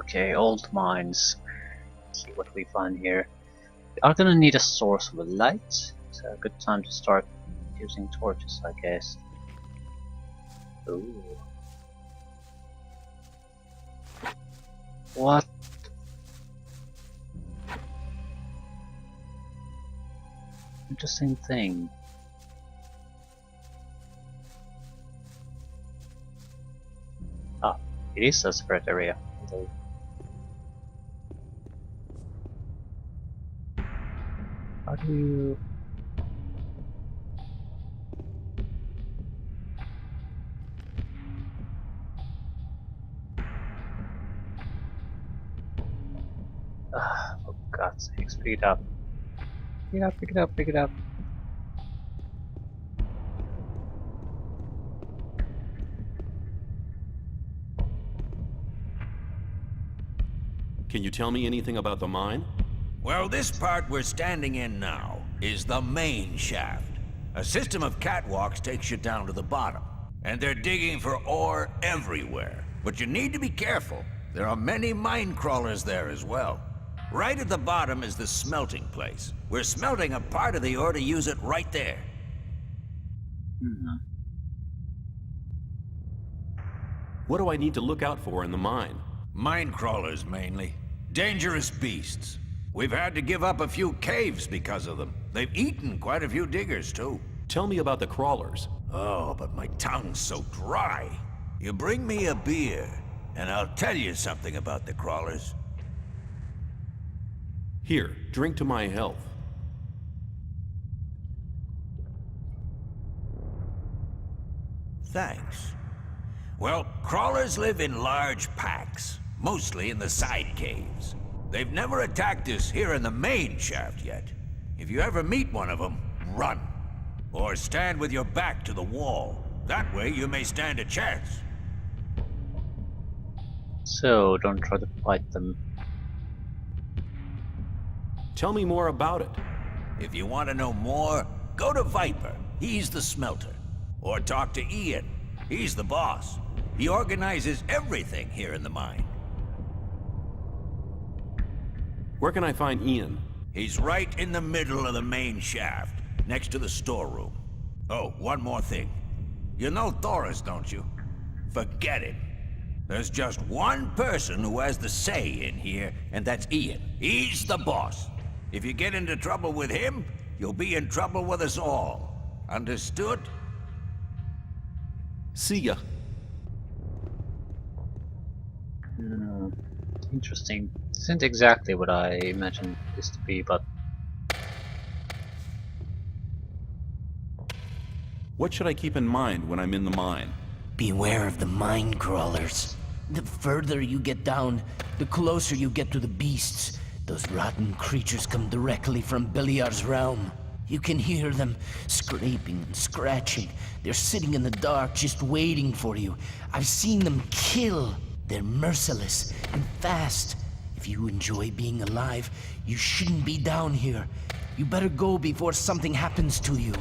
Okay, old mines. Let's see what we find here. We are gonna need a source of light. It's a good time to start using torches, I guess. Ooh. What? Interesting thing. Ah, it is a separate area. How do you... Ah, for God's sake, speed up. Pick it up, pick it up, pick it up. Can you tell me anything about the mine? Well, this part we're standing in now is the main shaft. A system of catwalks takes you down to the bottom. And they're digging for ore everywhere. But you need to be careful. There are many mine crawlers there as well. Right at the bottom is the smelting place. We're smelting a part of the ore to use it right there. What do I need to look out for in the mine? Mine crawlers, mainly. Dangerous beasts. We've had to give up a few caves because of them. They've eaten quite a few diggers, too. Tell me about the crawlers. Oh, but my tongue's so dry. You bring me a beer, and I'll tell you something about the crawlers. Here, drink to my health. Thanks. Well, crawlers live in large packs, mostly in the side caves. They've never attacked us here in the main shaft yet. If you ever meet one of them, run. Or stand with your back to the wall. That way you may stand a chance. So, don't try to fight them. Tell me more about it. If you want to know more, go to Viper. He's the smelter. Or talk to Ian. He's the boss. He organizes everything here in the mine. Where can I find Ian? He's right in the middle of the main shaft, next to the storeroom. Oh, one more thing. You know Thoris, don't you? Forget it. There's just one person who has the say in here, and that's Ian. He's the boss. If you get into trouble with him, you'll be in trouble with us all. Understood? See ya. Interesting. Isn't exactly what I imagined this to be, but... What should I keep in mind when I'm in the mine? Beware of the mine crawlers. The further you get down, the closer you get to the beasts. Those rotten creatures come directly from Beliar's realm. You can hear them scraping and scratching. They're sitting in the dark just waiting for you. I've seen them kill. They're merciless and fast. If you enjoy being alive, you shouldn't be down here. You better go before something happens to you.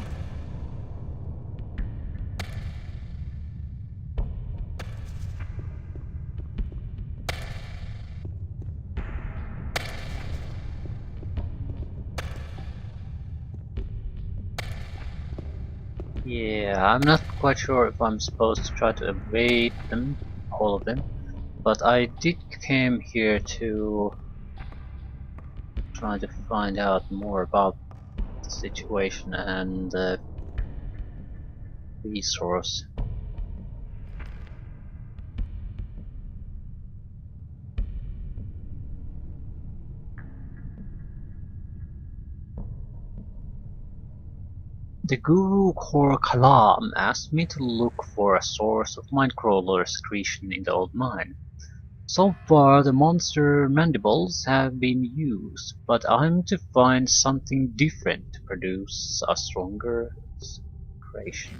Yeah, I'm not quite sure if I'm supposed to try to evade them, all of them, but I did came here to try to find out more about the situation and the resource. The Guru Kor Kalam asked me to look for a source of minecrawler excretion in the old mine. So far the monster mandibles have been used, but I'm to find something different to produce a stronger excretion.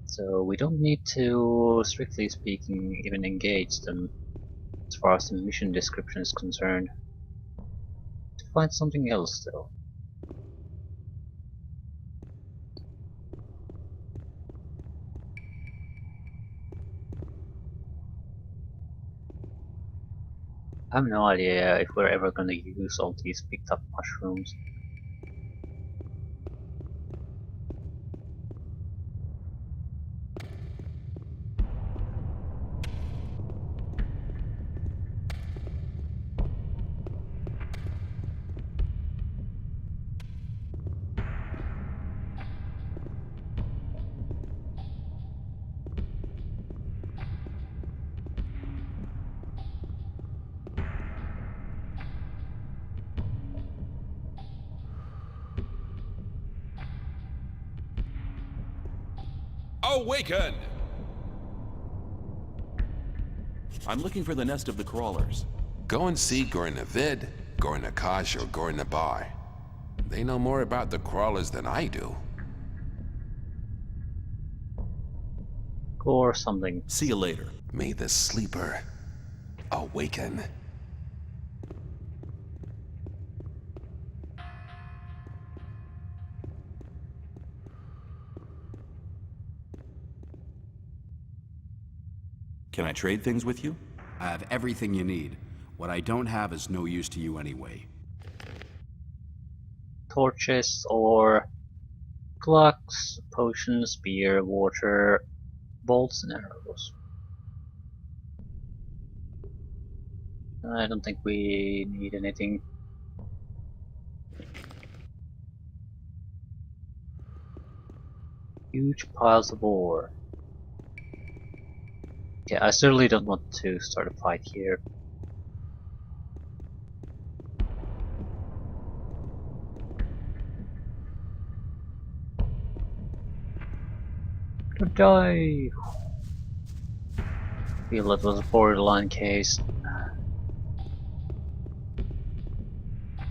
So we don't need to, strictly speaking, even engage them as far as the mission description is concerned. To find something else though. I have no idea if we're ever gonna use all these picked up mushrooms. Awaken! I'm looking for the nest of the crawlers. Go and see Gorna Vid, Gorna Kaj, or Gorna Bar. They know more about the crawlers than I do. Or something. See you later. May the sleeper awaken. Can I trade things with you? I have everything you need. What I don't have is no use to you anyway. Torches or clocks, potions, beer, water, bolts and arrows. I don't think we need anything. Huge piles of ore. Yeah, I certainly don't want to start a fight here. Don't die! Feel that was a borderline case.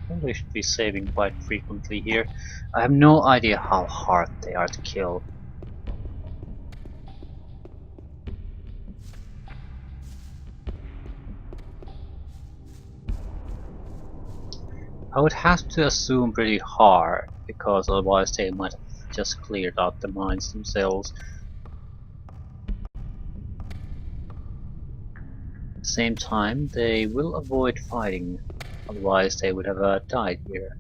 Probably should be saving quite frequently here. I have no idea how hard they are to kill. I would have to assume pretty hard, because otherwise they might have just cleared out the mines themselves. At the same time, they will avoid fighting, otherwise they would have died here.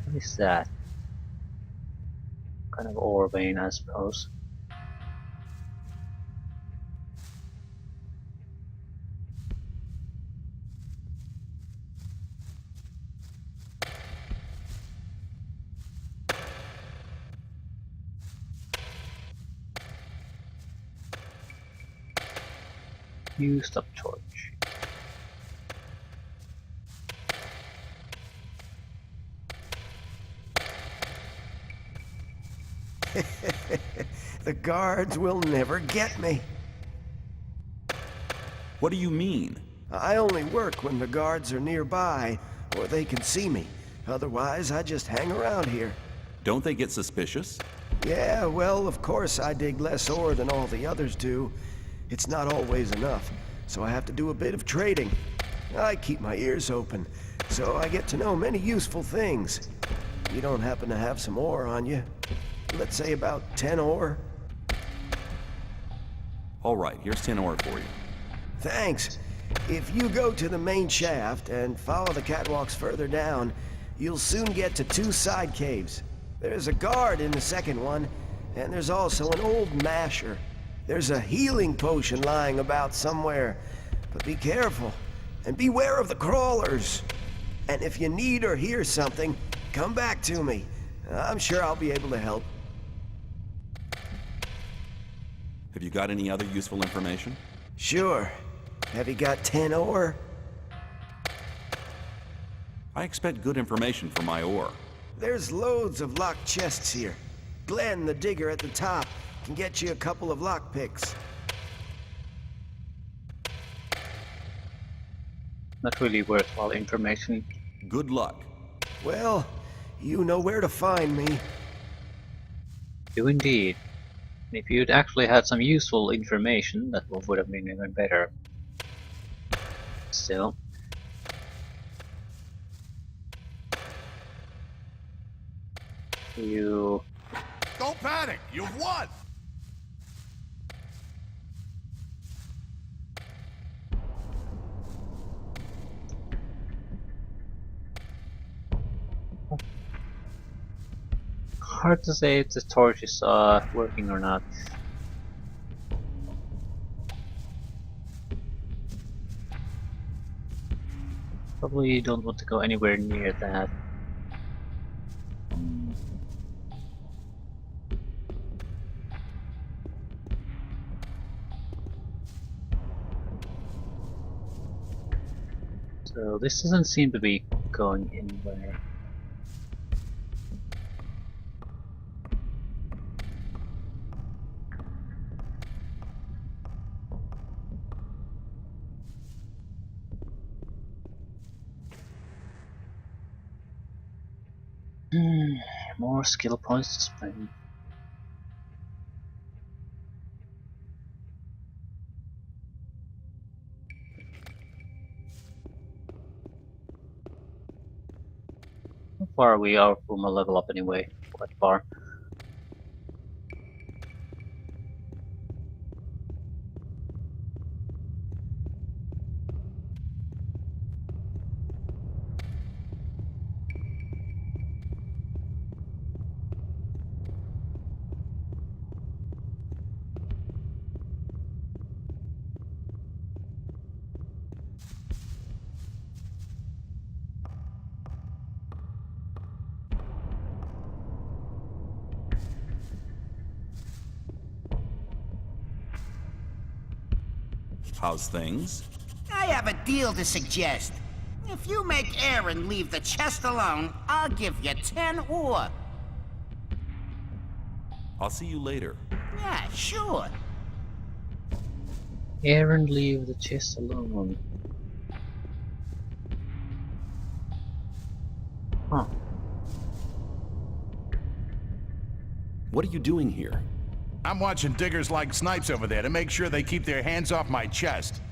What is that? Kind of ore vein, I suppose. Used up torch. The guards will never get me. What do you mean? I only work when the guards are nearby, or they can see me. Otherwise, I just hang around here. Don't they get suspicious? Yeah, well, of course I dig less ore than all the others do. It's not always enough, so I have to do a bit of trading. I keep my ears open, so I get to know many useful things. You don't happen to have some ore on you? Let's say about 10 ore? All right, here's 10 ore for you. Thanks. If you go to the main shaft and follow the catwalks further down, you'll soon get to 2 side caves. There's a guard in the second one, and there's also an old masher. There's a healing potion lying about somewhere, but be careful, and beware of the crawlers. And if you need or hear something, come back to me. I'm sure I'll be able to help. Have you got any other useful information? Sure. Have you got 10 ore? I expect good information for my ore. There's loads of locked chests here. Glenn, the digger at the top, can get you a couple of lockpicks. Not really worthwhile information. Good luck. Well, you know where to find me. Do indeed. If you'd actually had some useful information, that would have been even better. Still. You... Don't panic! You've won! hard to say if the torch is working or not. Probably don't want to go anywhere near that. So this doesn't seem to be going anywhere. More skill points to spend. How far are we out from a level up anyway? Quite far. How's things? I have a deal to suggest. If you make Aaron leave the chest alone, I'll give you 10 ore. I'll see you later. Yeah, sure. Aaron, leave the chest alone. Huh. What are you doing here? I'm watching diggers like snipes over there to make sure they keep their hands off my chest.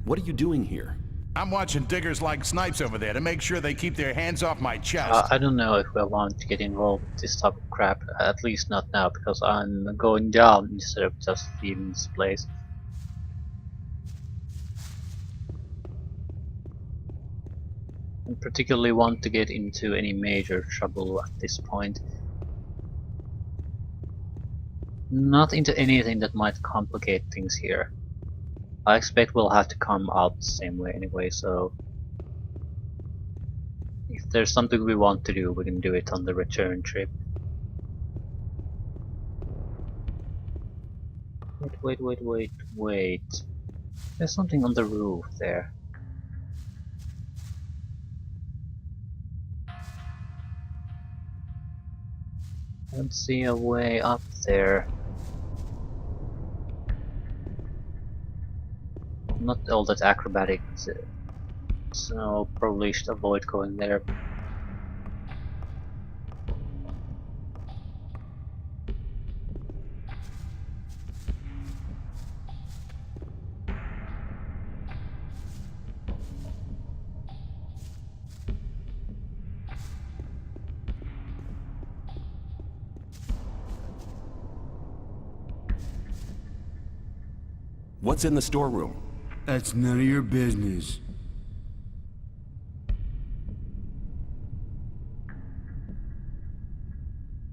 What are you doing here? I'm watching diggers like snipes over there to make sure they keep their hands off my chest. I don't know if I want to get involved with this type of crap, at least not now, because I'm going down instead of just leaving this place. I particularly want to get into any major trouble at this point. Not into anything that might complicate things here. I expect we'll have to come out the same way anyway, so if there's something we want to do, we can do it on the return trip. Wait. There's something on the roof there. I don't see a way up there. Not all that acrobatic, so probably should avoid going there. What's in the storeroom? That's none of your business.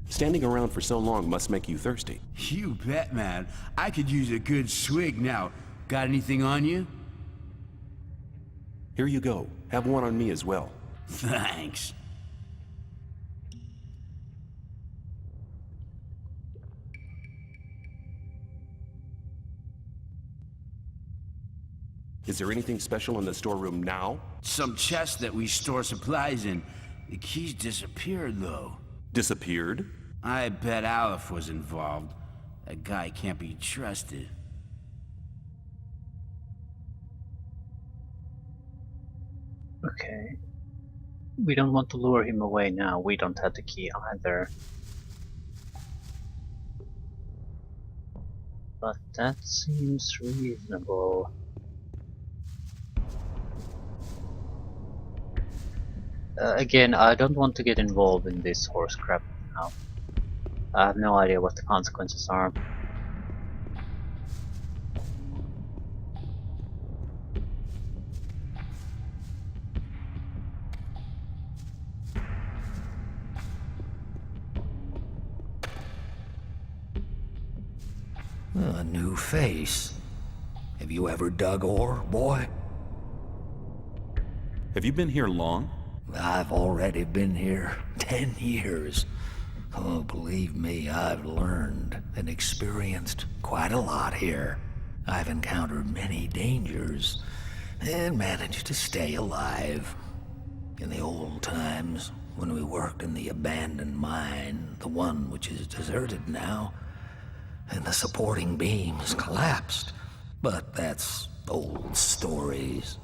Standing around for so long must make you thirsty. You bet, man. I could use a good swig now. Got anything on you? Here you go. Have one on me as well. Thanks. Is there anything special in the storeroom now? Some chest that we store supplies in. The keys disappeared, though. Disappeared? I bet Aleph was involved. That guy can't be trusted. Okay. We don't want to lure him away now. We don't have the key either. But that seems reasonable. Again, I don't want to get involved in this horse crap now. I have no idea what the consequences are. A new face. Have you ever dug ore, boy? Have you been here long? I've already been here 10 years. Oh, believe me, I've learned and experienced quite a lot here. I've encountered many dangers and managed to stay alive. In the old times, when we worked in the abandoned mine, the one which is deserted now, and the supporting beams collapsed. But that's old stories.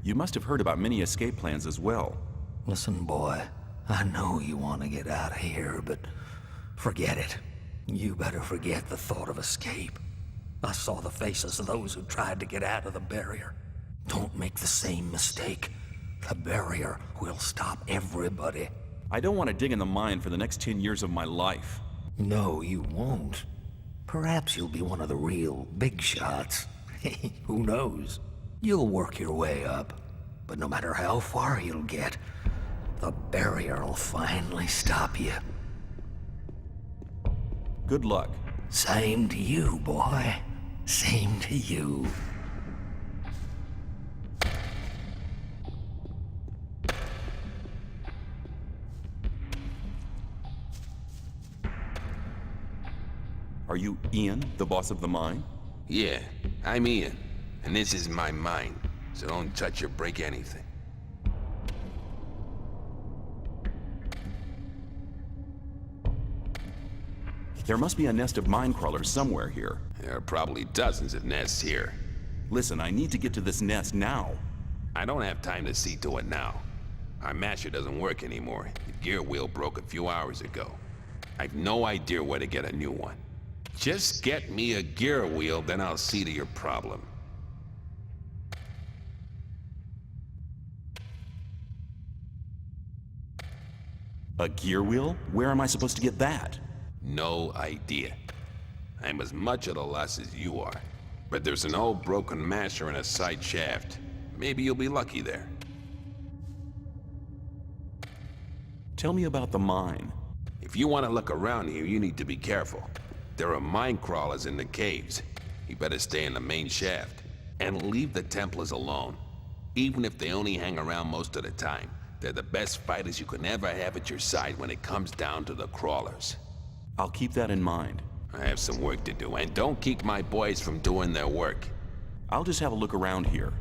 You must have heard about many escape plans as well. Listen, boy, I know you want to get out of here, but forget it. You better forget the thought of escape. I saw the faces of those who tried to get out of the barrier. Don't make the same mistake. The barrier will stop everybody. I don't want to dig in the mine for the next 10 years of my life. No, you won't. Perhaps you'll be one of the real big shots. Who knows? You'll work your way up. But no matter how far you'll get, the barrier will finally stop you. Good luck. Same to you, boy. Same to you. Are you Ian, the boss of the mine? Yeah, I'm Ian, and this is my mine, so don't touch or break anything. There must be a nest of mine crawlers somewhere here. There are probably dozens of nests here. Listen, I need to get to this nest now. I don't have time to see to it now. Our masher doesn't work anymore. The gear wheel broke a few hours ago. I've no idea where to get a new one. Just get me a gear wheel, then I'll see to your problem. A gear wheel? Where am I supposed to get that? No idea. I'm as much at a loss as you are. But there's an old broken masher in a side shaft. Maybe you'll be lucky there. Tell me about the mine. If you want to look around here, you need to be careful. There are mine crawlers in the caves. You better stay in the main shaft. And leave the Templars alone. Even if they only hang around most of the time, they're the best fighters you can ever have at your side when it comes down to the crawlers. I'll keep that in mind. I have some work to do, and don't keep my boys from doing their work. I'll just have a look around here.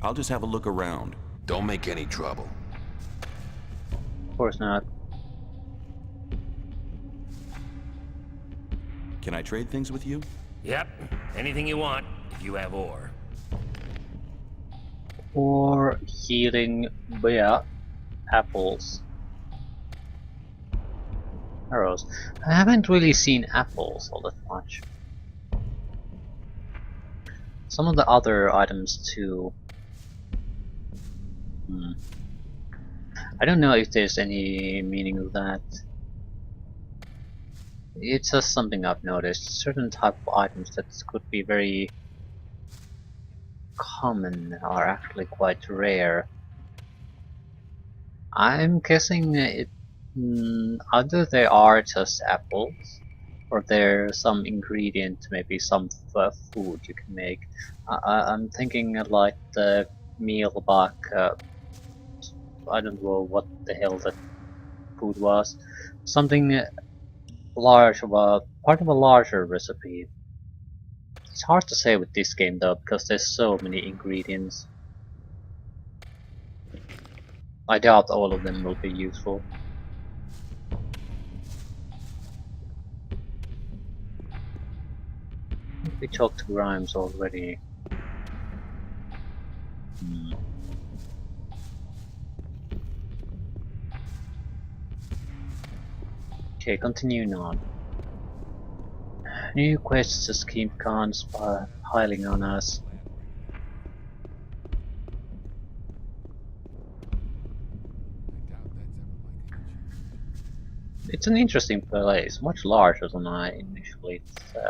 I'll just have a look around. Don't make any trouble. Of course not. Can I trade things with you? Yep, anything you want, if you have ore. Or healing via apples. Arrows. I haven't really seen apples all that much. Some of the other items too. I don't know if there's any meaning of that. It's just something I've noticed. Certain type of items that could be very common are actually quite rare. I'm guessing either they are just apples, or there's some ingredient, maybe some food you can make. I'm thinking like the meal back. I don't know what the hell that food was. Something large, about part of a larger recipe. It's hard to say with this game though, because there's so many ingredients. I doubt all of them will be useful. We talked to Grimes already. Okay, continuing on. New quests just keep piling on us. It's an interesting place, much larger than I initially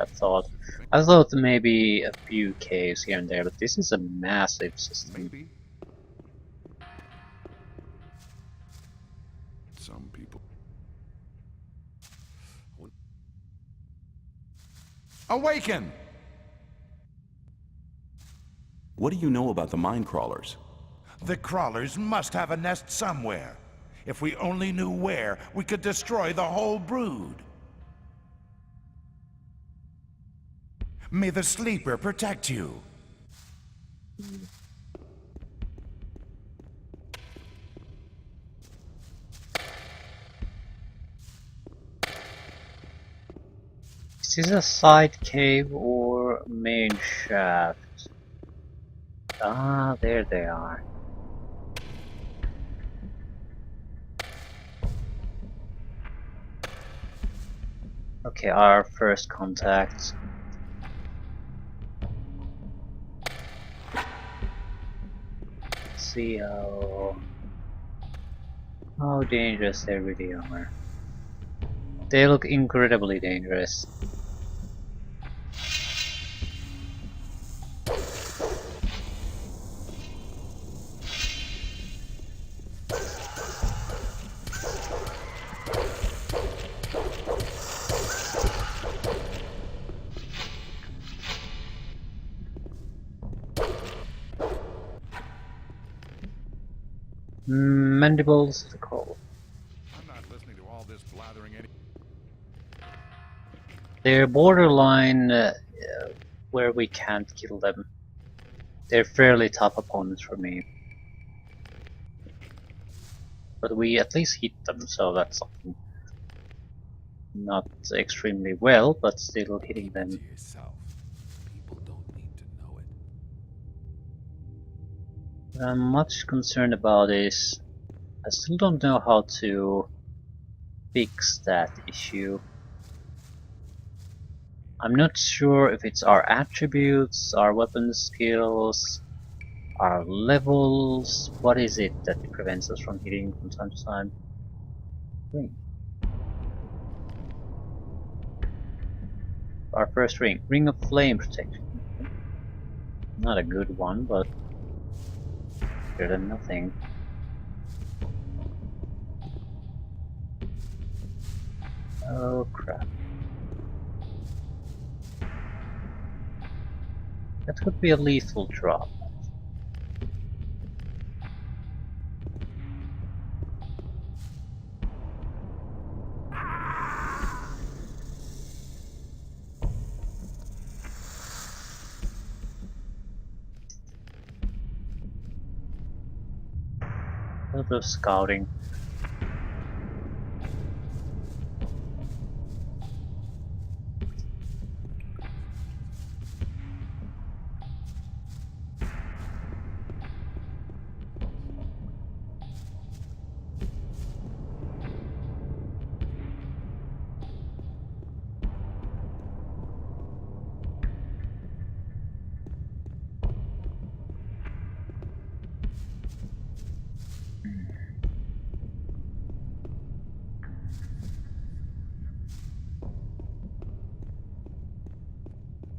thought. I thought maybe a few caves here and there, but this is a massive system. Maybe. Some people. Awaken! What do you know about the mine crawlers? The crawlers must have a nest somewhere. If we only knew where, we could destroy the whole brood. May the sleeper protect you. Is this a side cave or main shaft? Ah, there they are. Okay, our first contact. Let's see how dangerous they really are. They look incredibly dangerous. Mandibles to the call. I'm not listening to all this blathering any. They're borderline where we can't kill them. They're fairly tough opponents for me. But we at least hit them, so that's something. Not extremely well, but still hitting them. To yourself. People don't need to know it. What I'm much concerned about is I still don't know how to fix that issue. I'm not sure if it's our attributes, our weapon skills, our levels. What is it that prevents us from hitting from time to time? Ring. Our first ring. Ring of Flame Protection. Not a good one, but better than nothing. Oh crap. That could be a lethal drop. A little bit of scouting.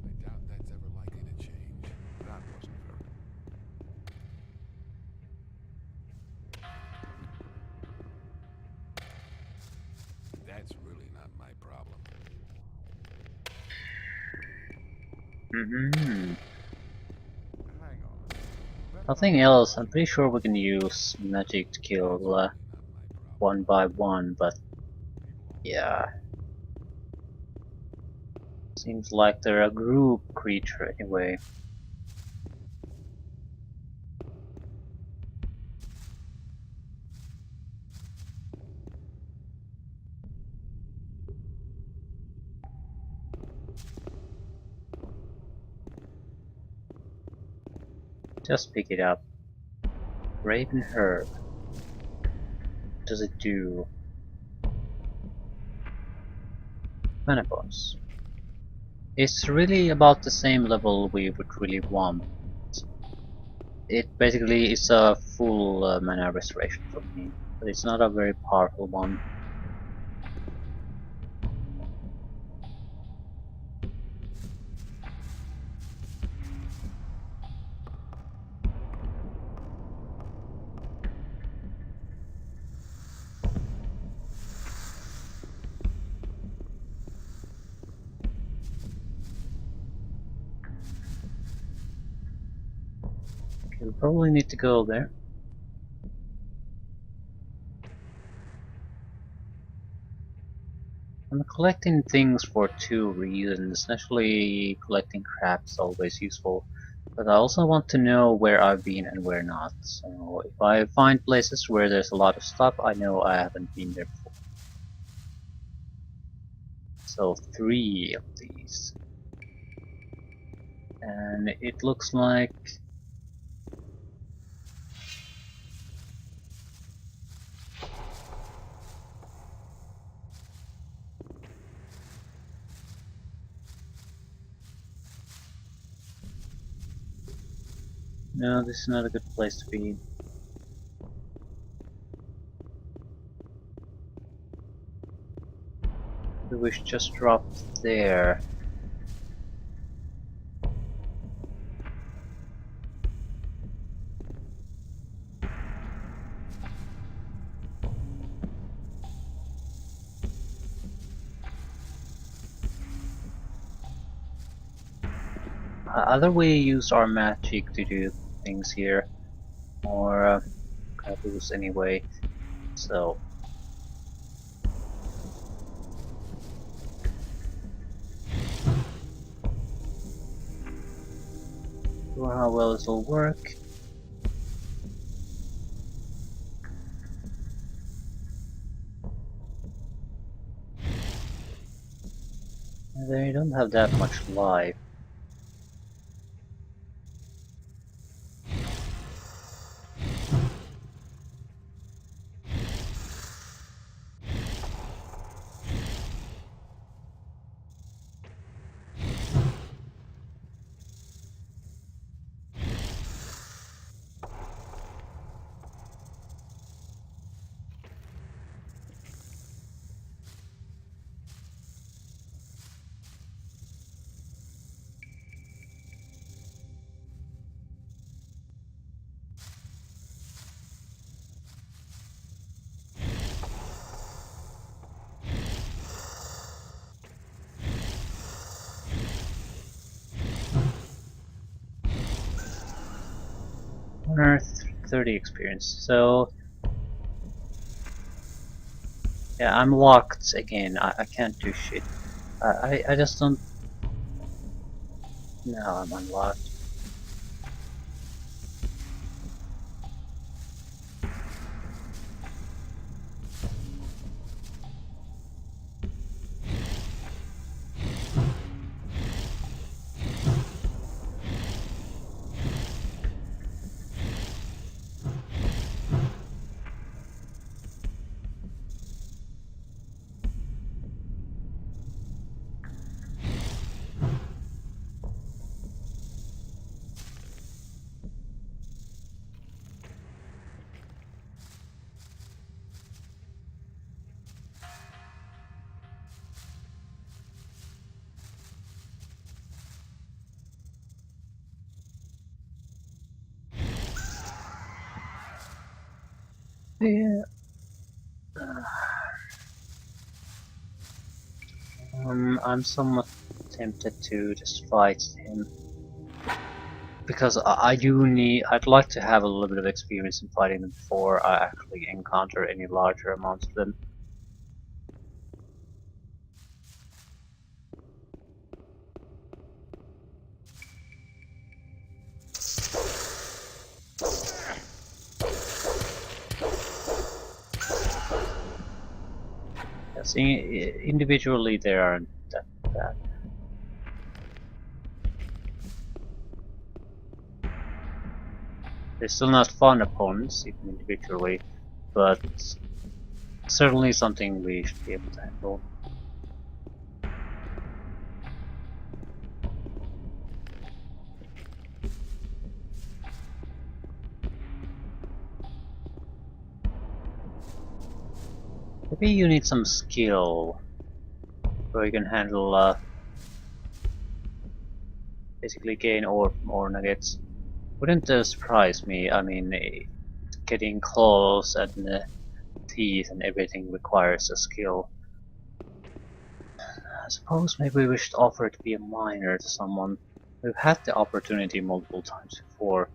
I doubt that's ever likely to change. That wasn't very. That's really not my problem. Hang on. Nothing else. I'm pretty sure we can use magic to kill one by one, but yeah. Seems like they're a group creature anyway. Just pick it up. Raven Herb. What does it do? Mana bonus. It's really about the same level we would really want. It basically is a full mana restoration for me, but it's not a very powerful one. We'll probably need to go there. I'm collecting things for two reasons. Naturally, collecting crap is always useful, but I also want to know where I've been and where not. So if I find places where there's a lot of stuff, I know I haven't been there before. So 3 of these. And it looks like no, this is not a good place to be. The wish just dropped there. Either we use our magic to do things here, or kind of lose anyway. So sure how well this will work. They don't have that much life. Earth 30 experience. So yeah, I'm locked again. I can't do shit. I just don't. No, I'm unlocked. Yeah. I'm somewhat tempted to just fight him because I do need. I'd like to have a little bit of experience in fighting them before I actually encounter any larger amounts of them. Yes, individually they aren't that bad. They're still not fun opponents, even individually, but certainly something we should be able to handle. Maybe you need some skill so you can handle basically gain ore from ore nuggets. Wouldn't surprise me. I mean, getting claws and teeth and everything requires a skill. I suppose maybe we should offer to be a miner to someone. We've had the opportunity multiple times before.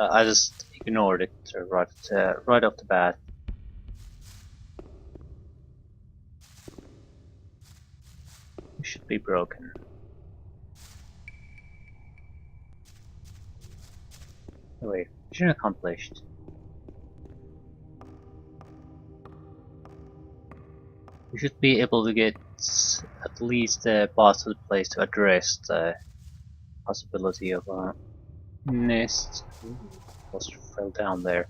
I just ignored it right off the bat. It should be broken. Wait, mission accomplished. We should be able to get at least the boss of the place to address the possibility of a nest. Ooh, almost fell down there.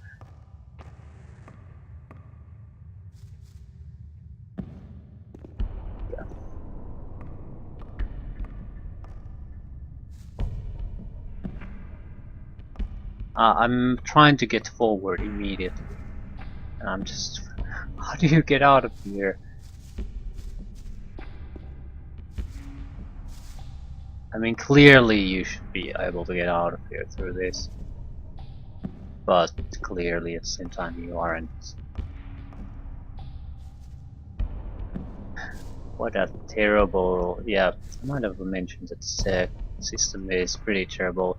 Yeah. I'm trying to get forward immediately. And I'm just... How do you get out of here? I mean, clearly you should be able to get out of here through this. But clearly at the same time you aren't. What a terrible... Yeah, I might have mentioned that the system is pretty terrible.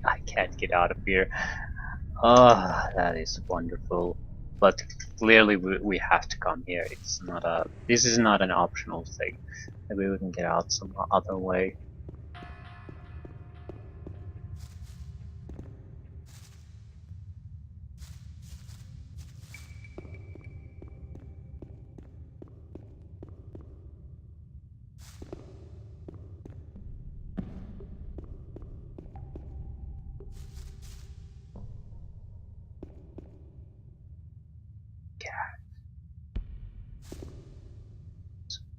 I can't get out of here. Ah, that is wonderful. But clearly we have to come here. It's not a... This is not an optional thing. Maybe we can get out some other way.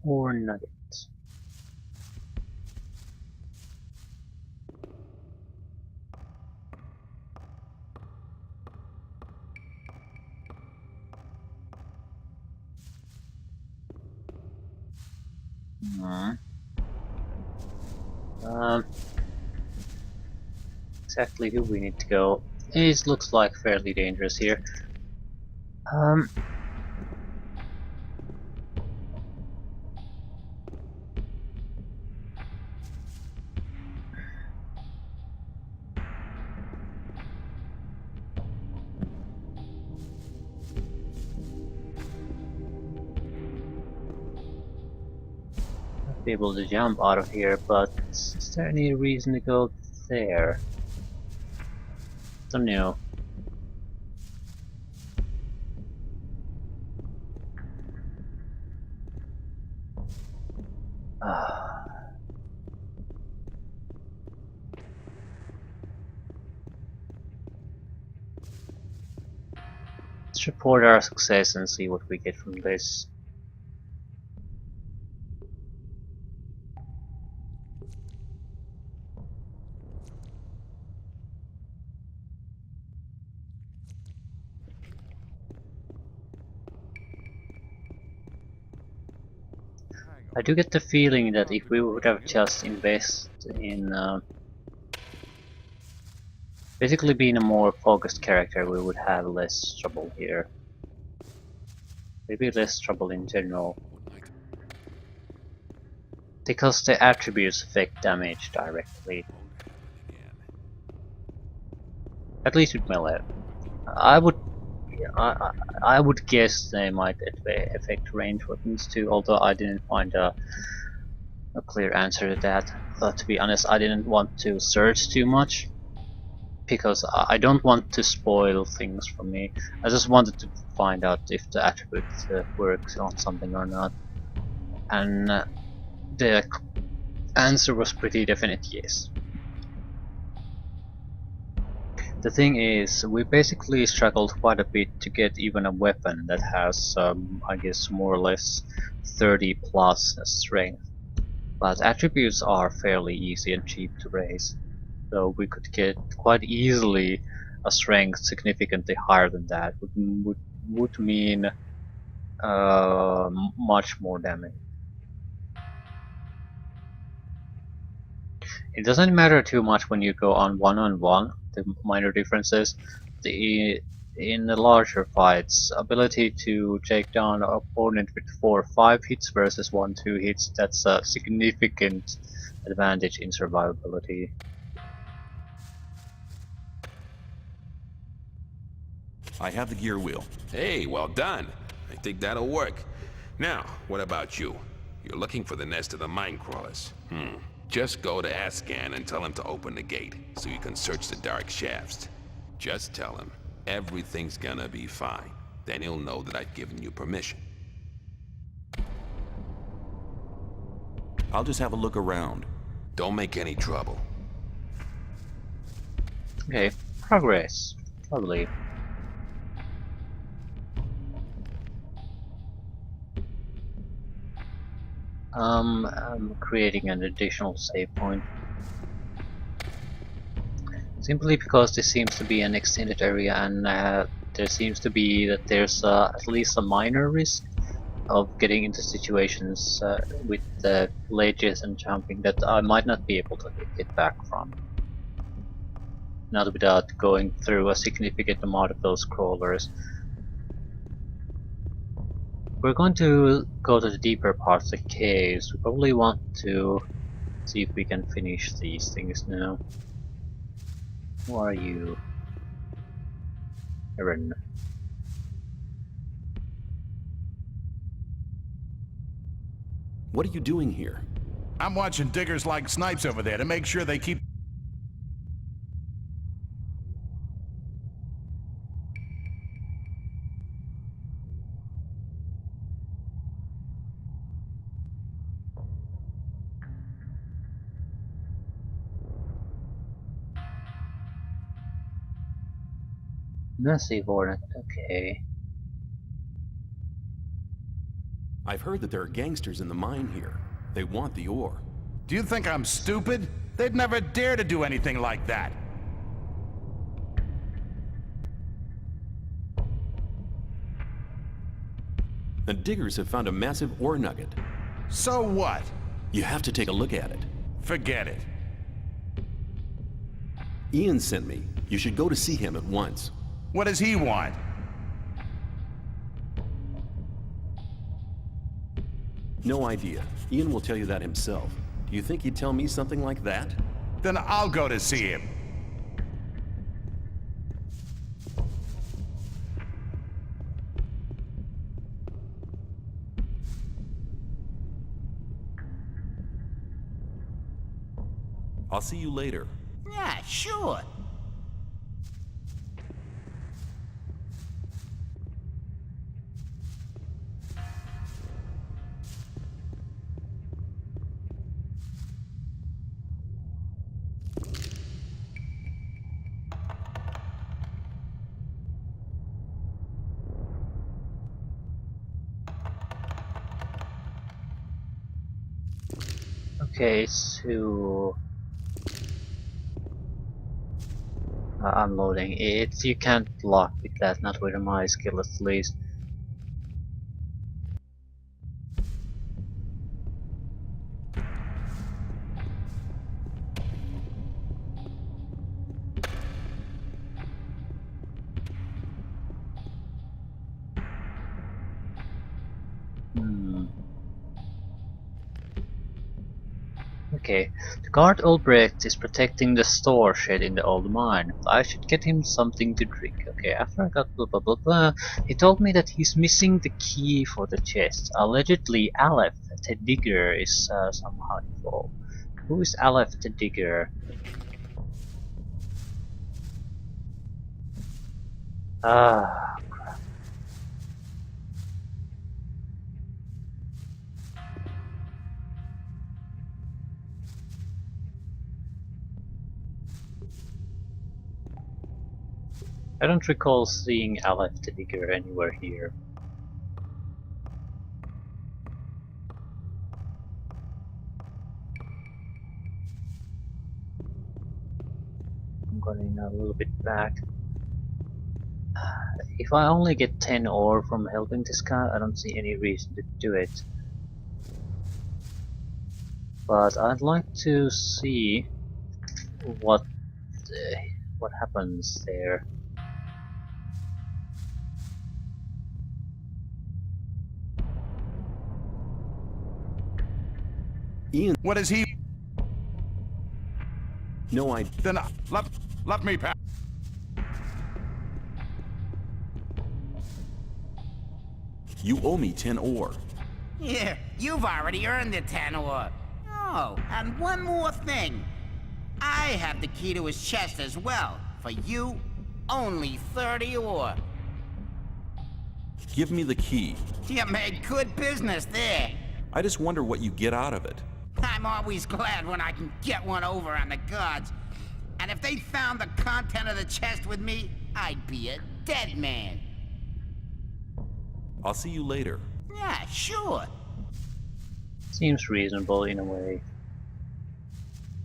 Or nuggets. Exactly who we need to go. It looks like fairly dangerous here. Be able to jump out of here, but is there any reason to go there? Don't know. Let's report our success and see what we get from this. I do get the feeling that if we would have just invested in basically being a more focused character, we would have less trouble here. Maybe less trouble in general. Because the attributes affect damage directly. At least with melee. I would guess they might affect range weapons too, although I didn't find a clear answer to that. But to be honest, I didn't want to search too much because I don't want to spoil things for me. I just wanted to find out if the attribute works on something or not. And the answer was pretty definite yes. The thing is, we basically struggled quite a bit to get even a weapon that has, I guess, more or less 30 plus strength. But attributes are fairly easy and cheap to raise, so we could get quite easily a strength significantly higher than that. Would mean much more damage. It doesn't matter too much when you go on one-on-one, the minor differences. In the larger fights, ability to take down an opponent with 4 or 5 hits versus 1-2 hits, that's a significant advantage in survivability. I have the gear wheel. Hey, well done. I think that'll work. Now, what about you? You're looking for the nest of the mine crawlers. Just go to Ascan and tell him to open the gate, so you can search the dark shafts. Just tell him everything's gonna be fine. Then he'll know that I've given you permission. I'll just have a look around. Don't make any trouble. Okay, progress. Lovely. I'm creating an additional save point. Simply because this seems to be an extended area, and there seems to be that there's at least a minor risk of getting into situations with ledges and jumping that I might not be able to get back from. Not without going through a significant amount of those crawlers. We're going to go to the deeper parts of the caves. We probably want to see if we can finish these things now. Who are you? Aaron. What are you doing here? I'm watching diggers like snipes over there to make sure they keep... Massive Hornet, okay. I've heard that there are gangsters in the mine here. They want the ore. Do you think I'm stupid? They'd never dare to do anything like that. The diggers have found a massive ore nugget. So what? You have to take a look at it. Forget it. Ian sent me. You should go to see him at once. What does he want? No idea. Ian will tell you that himself. Do you think he'd tell me something like that? Then I'll go to see him. I'll see you later. Yeah, sure. Okay, so unloading. It's you can't lock with that, not with my skill at least. Okay, the guard Ulbrecht is protecting the store shed in the old mine. I should get him something to drink. Okay, after I got blah blah blah blah, he told me that he's missing the key for the chest. Allegedly, Aleph, the digger, is somehow involved. Who is Aleph the digger? Ah, crap. I don't recall seeing Aleph the digger anywhere here. I'm going a little bit back. If I only get 10 ore from helping this guy, I don't see any reason to do it. But I'd like to see what happens there. Ian, What is he... No idea. Then let me pass. You owe me 10 ore. Yeah, you've already earned the 10 ore. Oh, and one more thing. I have the key to his chest as well. For you, only 30 ore. Give me the key. You made good business there. I just wonder what you get out of it. I'm always glad when I can get one over on the gods. And if they found the content of the chest with me, I'd be a dead man. I'll see you later. Yeah, sure. Seems reasonable in a way.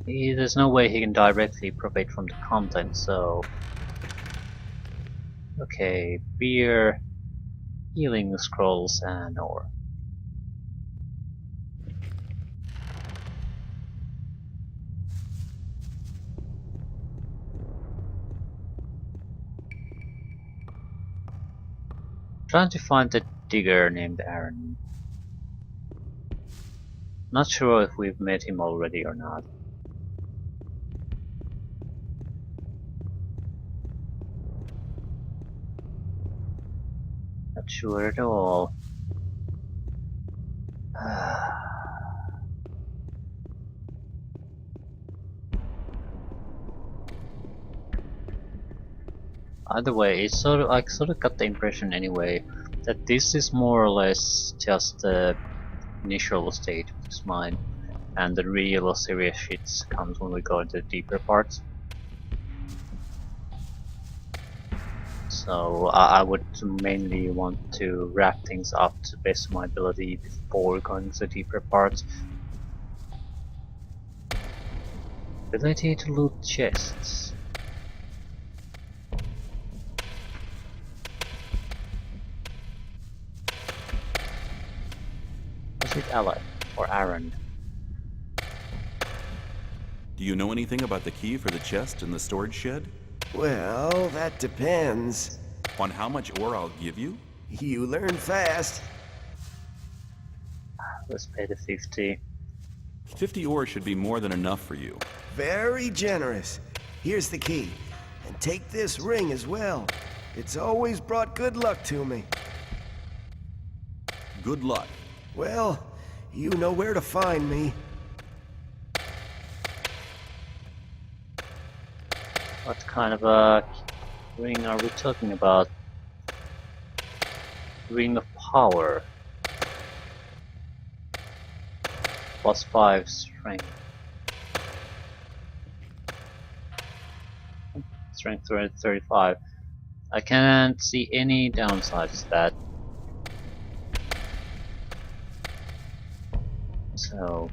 There's no way he can directly profit from the content, so... Okay, beer, healing scrolls, and ore. Trying to find the digger named Aaron. Not sure if we've met him already or not. Not sure at all. Either way, it's I sort of got the impression anyway that this is more or less just the initial stage of this mine, and the real serious shit comes when we go into the deeper parts. So I would mainly want to wrap things up to the best of my ability before going to the deeper parts. Ability to loot chests. Was it Ella or Aaron? Do you know anything about the key for the chest in the storage shed? Well, that depends. On how much ore I'll give you? You learn fast. Let's pay the 50. 50 ore should be more than enough for you. Very generous. Here's the key. And take this ring as well. It's always brought good luck to me. Good luck. Well, you know where to find me. What kind of a ring are we talking about? Ring of power. +5 strength. Strength 35. I can't see any downsides to that. So,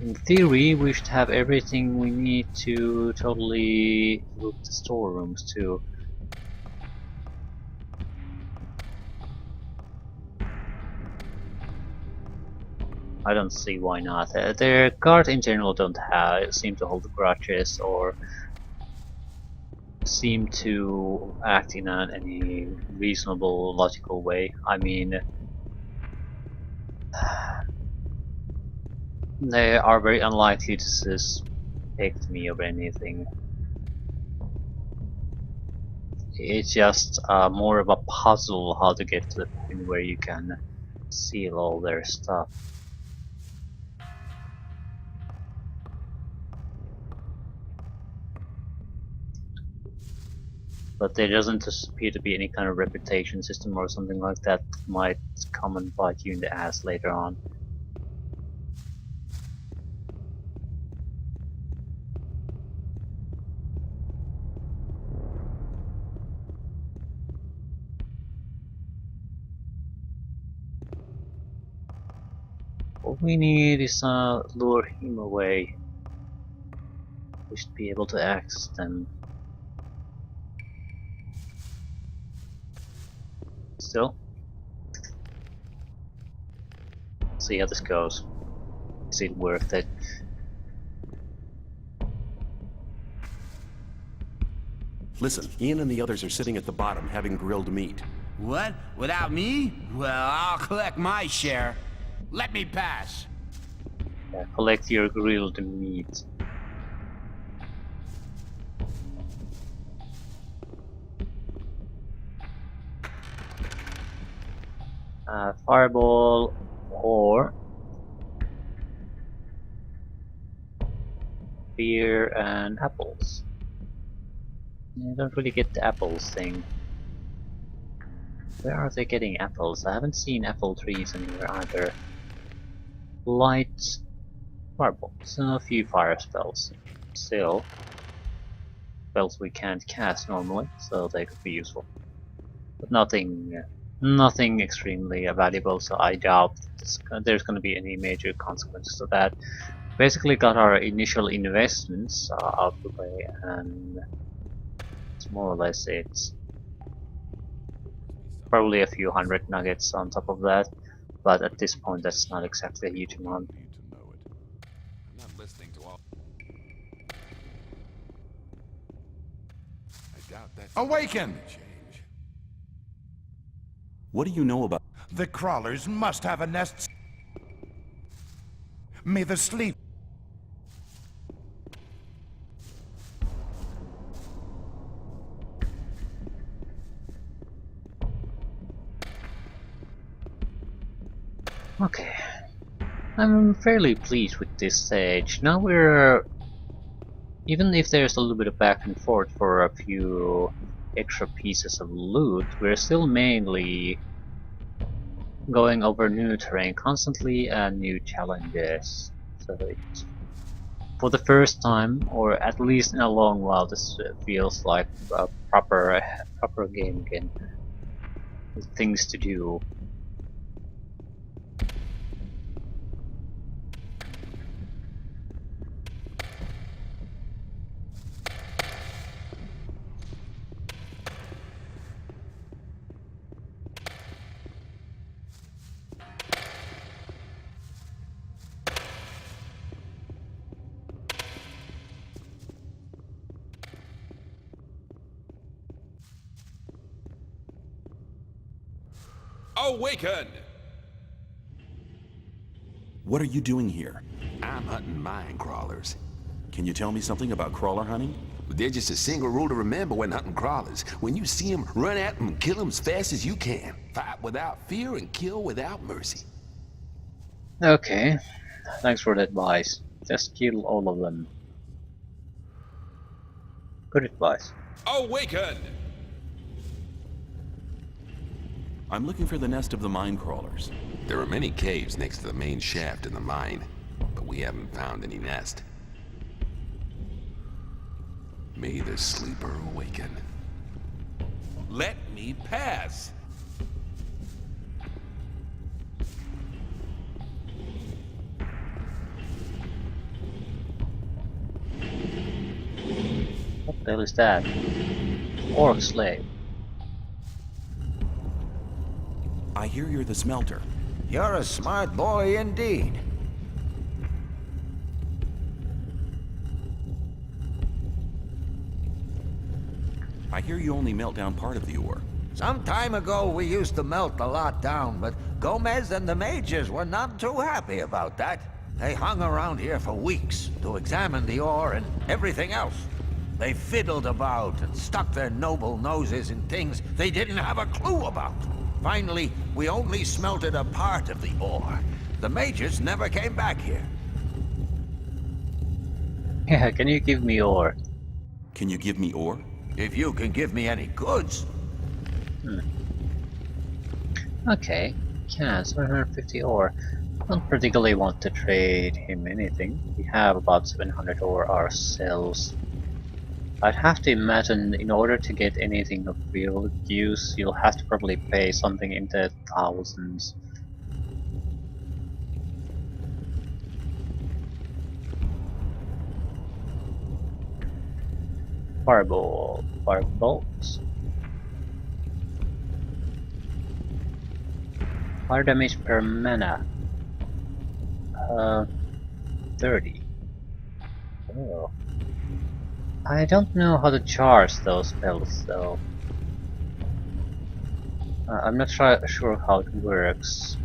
in theory, we should have everything we need to totally loot the storerooms too. I don't see why not. Their guards in general don't seem to hold grudges or seem to act in any reasonable, logical way. I mean, they are very unlikely to suspect me of anything. It's just more of a puzzle how to get to the point where you can seal all their stuff. But there doesn't appear to be any kind of reputation system or something like that that might come and bite you in the ass later on. What we need is lure him away. We should be able to access them. Still. See how this goes. Is it worth it? Listen, Ian and the others are sitting at the bottom having grilled meat. What? Without me? Well, I'll collect my share. Let me pass. Yeah, collect your grilled meat. Fireball or beer and apples. You don't really get the apples thing. Where are they getting apples? I haven't seen apple trees anywhere either. Light fireballs and a few fire spells. Still, spells we can't cast normally, so they could be useful. But nothing extremely valuable, so I doubt there's going to be any major consequences of that. Basically got our initial investments out of the way, and it's more or less it. Probably a few hundred nuggets on top of that, but at this point that's not exactly a huge amount. Awaken! What do you know about... The crawlers must have a nest. May the sleep. Okay, I'm fairly pleased with this stage. Now we're... Even if there's a little bit of back and forth for a few extra pieces of loot, we're still mainly going over new terrain constantly and new challenges. So for the first time, or at least in a long while, this feels like a proper game again, with things to do. Awaken! What are you doing here? I'm hunting mine crawlers. Can you tell me something about crawler hunting? There's just a single rule to remember when hunting crawlers. When you see them, run at them and kill them as fast as you can. Fight without fear and kill without mercy. Okay, thanks for the advice. Just kill all of them. Good advice. Awaken! I'm looking for the nest of the mine crawlers. There are many caves next to the main shaft in the mine, but we haven't found any nest. May the sleeper awaken. Let me pass! What the hell is that? Orc slave. I hear you're the smelter. You're a smart boy indeed. I hear you only melt down part of the ore. Some time ago we used to melt a lot down, but Gomez and the mages were not too happy about that. They hung around here for weeks to examine the ore and everything else. They fiddled about and stuck their noble noses in things they didn't have a clue about. Finally, we only smelted a part of the ore. The mages never came back here. Yeah, can you give me ore? Can you give me ore? If you can give me any goods. Okay, can 750 ore. Don't particularly want to trade him anything. We have about 700 ore ourselves. I'd have to imagine in order to get anything of real use, you'll have to probably pay something in the thousands. Fireball. Firebolts. Fire damage per mana. 30. Oh. I don't know how to charge those spells though. I'm not sure how it works.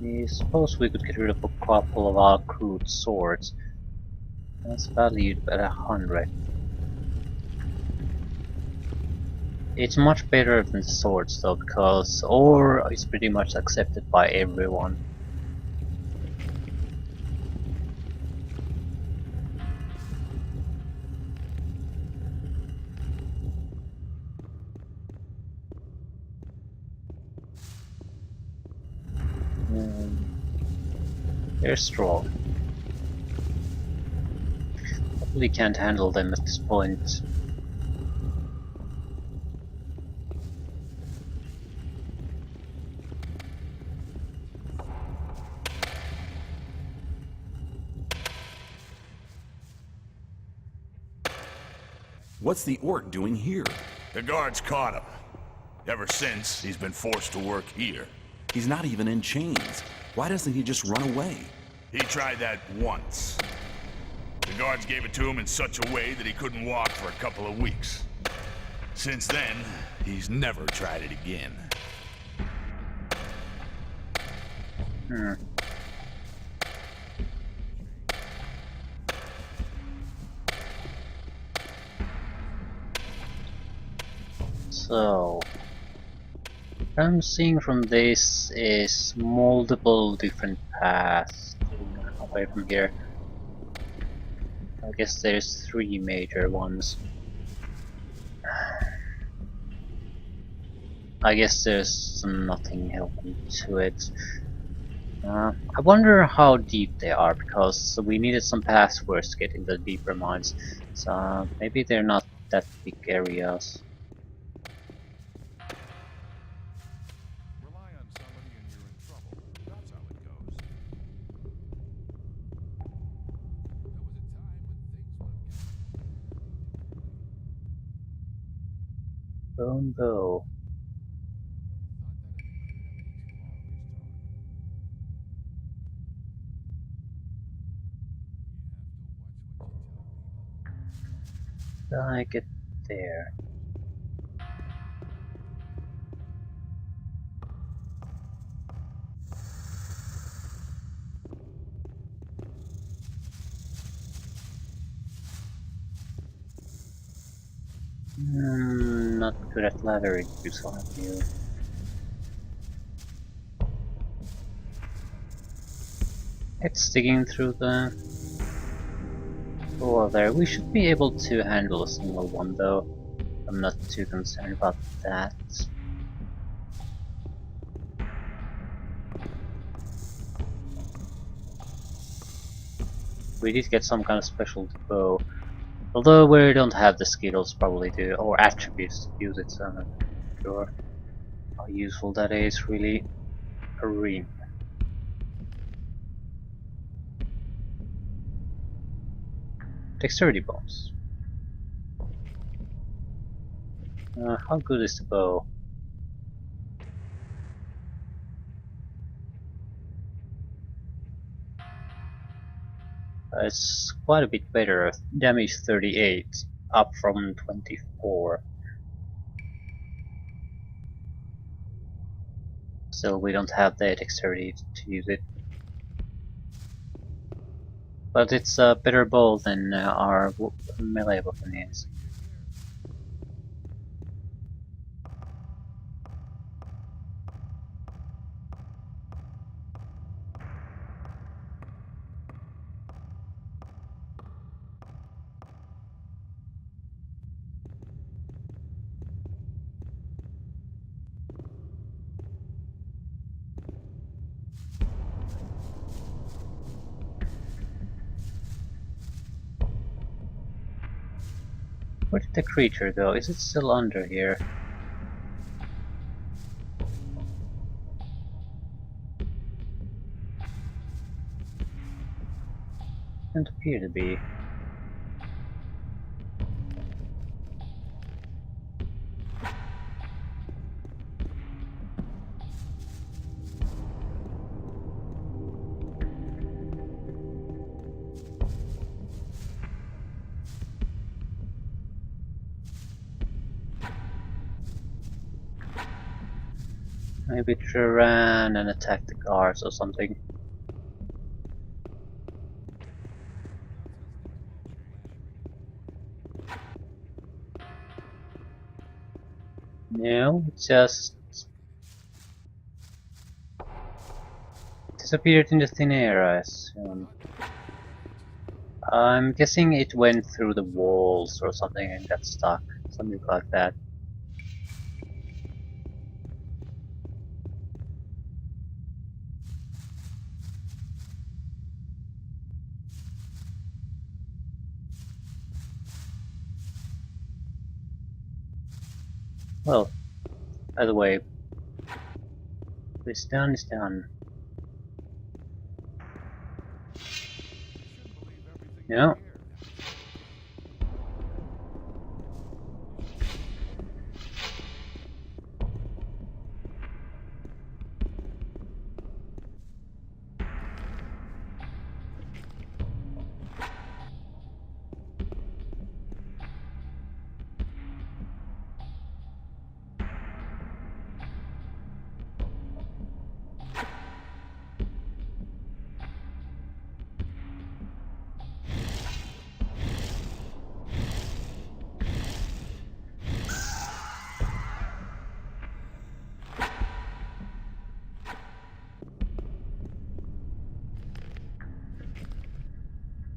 I suppose we could get rid of a couple of our crude swords. That's valued at 100. It's much better than the swords though, because ore is pretty much accepted by everyone. They're strong. Probably can't handle them at this point. What's the orc doing here? The guards caught him. Ever since, he's been forced to work here. He's not even in chains. Why doesn't he just run away? He tried that once. The guards gave it to him in such a way that he couldn't walk for a couple of weeks. Since then, he's never tried it again. So, what I'm seeing from this is multiple different paths away from here. I guess there's 3 major ones. I guess there's nothing helping to it. I wonder how deep they are, because we needed some passwords to get into the deeper mines. So maybe they're not that big areas. Bone bow. I get there. Not good at ladder issues on you. It's digging through the floor there. We should be able to handle a single one though. I'm not too concerned about that. We did get some kind of special bow. Although we don't have the skills probably to, or attributes to use it, so I'm not sure how useful that is really. A ring. Dexterity bonus. How good is the bow? It's quite a bit better. Damage 38, up from 24. Still, we don't have the dexterity to use it. But it's a better bow than our melee weapon is. Where did the creature go? Is it still under here? Doesn't appear to be. Maybe it ran and attacked the guards or something. No, it just disappeared in the thin air, I assume. I'm guessing it went through the walls or something and got stuck. Something like that. Well, by the way, it's done, it's done. No.